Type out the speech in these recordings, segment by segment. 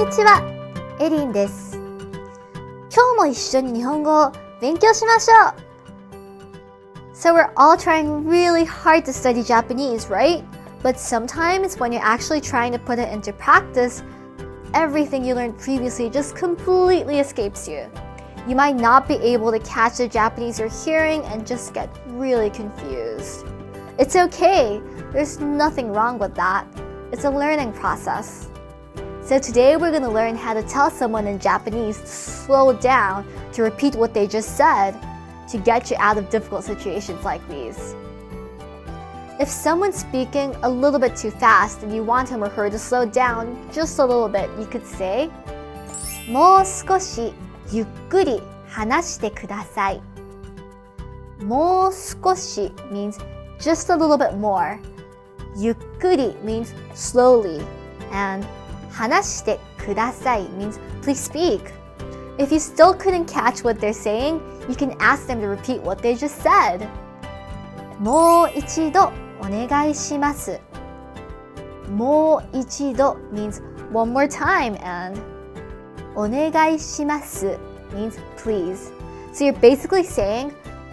にちは、エリンです。今日も一緒に日本語を勉強しましょう。So we're all trying really hard to study Japanese, right? But sometimes when you're actually trying to put it into practice, everything you learned previously just completely escapes you. You might not be able to catch the Japanese you're hearing and just get really confused. It's okay. There's nothing wrong with that. It's a learning process. So today we're going to learn how to tell someone in Japanese to slow down, to repeat what they just said, to get you out of difficult situations like these. If someone's speaking a little bit too fast and you want him or her to slow down just a little bit, you could say, もう少しゆっくり話してください。もう少し means just a little bit more. ゆっくり means slowly. And 話してください means please speak. If you still couldn't catch what they're saying, you can ask them to repeat what they just said. もう一度お願いします。もう一度 means one more time, and お願いします means please. So you're basically saying,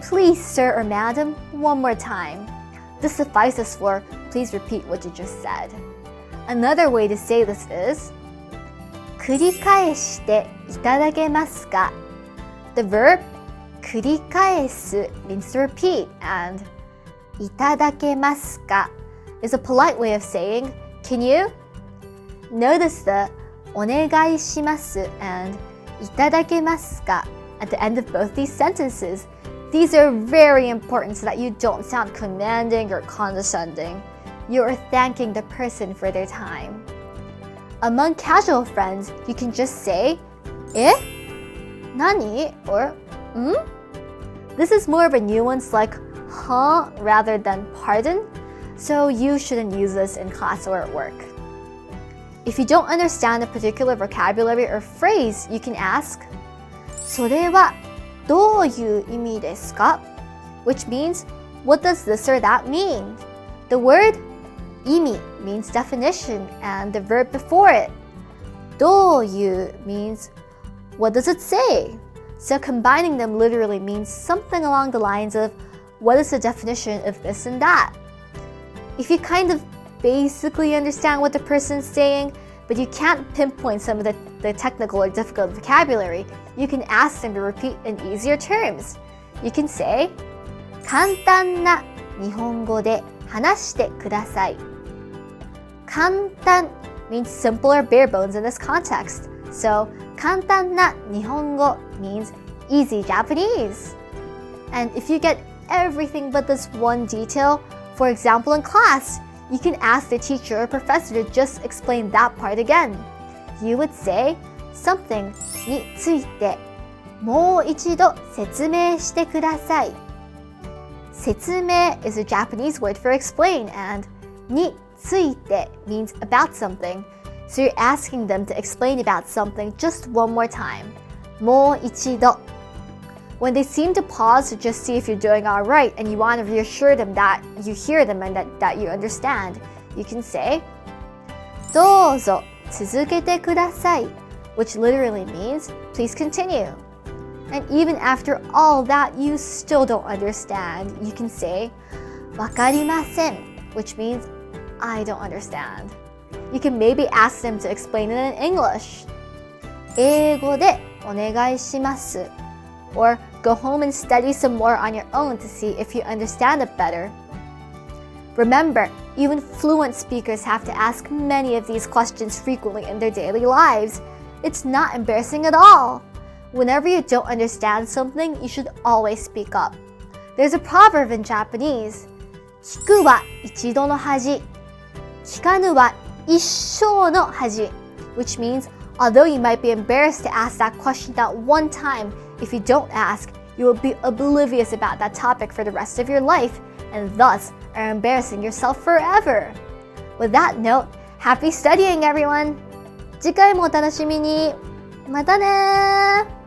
please sir or madam, one more time. This suffices for please repeat what you just said. Another way to say this is 繰り返していただけますか? The verb 繰り返す means to repeat, and いただけますか is a polite way of saying, can you? Notice the お願いします and いただけますか at the end of both these sentences. These are very important so that you don't sound commanding or condescending. You are thanking the person for their time. Among casual friends, you can just say, え? 何? or ん? This is more of a nuance like huh rather than pardon, so you shouldn't use this in class or at work. If you don't understand a particular vocabulary or phrase, you can ask, それはどういう意味ですか? Which means, what does this or that mean? The word 意味 means definition and the verb before it. どういう means, what does it say? So combining them literally means something along the lines of, what is the definition of this and that? If you kind of basically understand what the person's saying, but you can't pinpoint some of the technical or difficult vocabulary, you can ask them to repeat in easier terms. You can say, 簡単な日本語で話してください。簡単 means simple or bare bones in this context. So, 簡単な日本語 means easy Japanese. And if you get everything but this one detail, for example in class, you can ask the teacher or professor to just explain that part again. You would say, something についてもう一度説明してください。説明 is a Japanese word for explain, and について means about something. So you're asking them to explain about something just one more time. もう一度. When they seem to pause to just see if you're doing all right and you want to reassure them that you hear them and that you understand, you can say, どうぞ続けてください, which literally means, please continue. And even after all that you still don't understand, you can say, わかりません, which means, I don't understand. You can maybe ask them to explain it in English. 英語でお願いします. Or go home and study some more on your own to see if you understand it better. Remember, even fluent speakers have to ask many of these questions frequently in their daily lives. It's not embarrassing at all. Whenever you don't understand something, you should always speak up. There's a proverb in Japanese, 聞くは一度の恥、聞かぬは一生の恥, which means, although you might be embarrassed to ask that question that one time, if you don't ask, you will be oblivious about that topic for the rest of your life, and thus are embarrassing yourself forever. With that note, happy studying, everyone! 次回もお楽しみに。またねー。